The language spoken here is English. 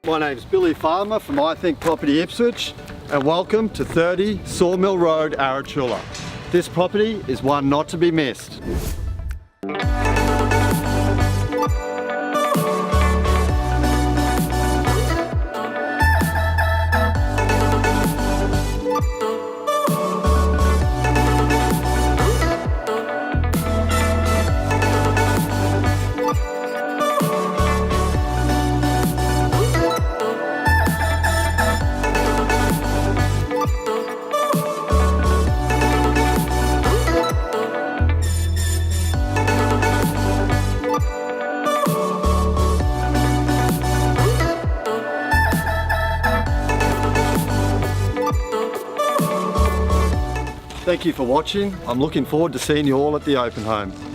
My name's Billy Farmer from I Think Property Ipswich, and welcome to 30 Sawmill Road, Aratula. This property is one not to be missed. Thank you for watching. I'm looking forward to seeing you all at the open home.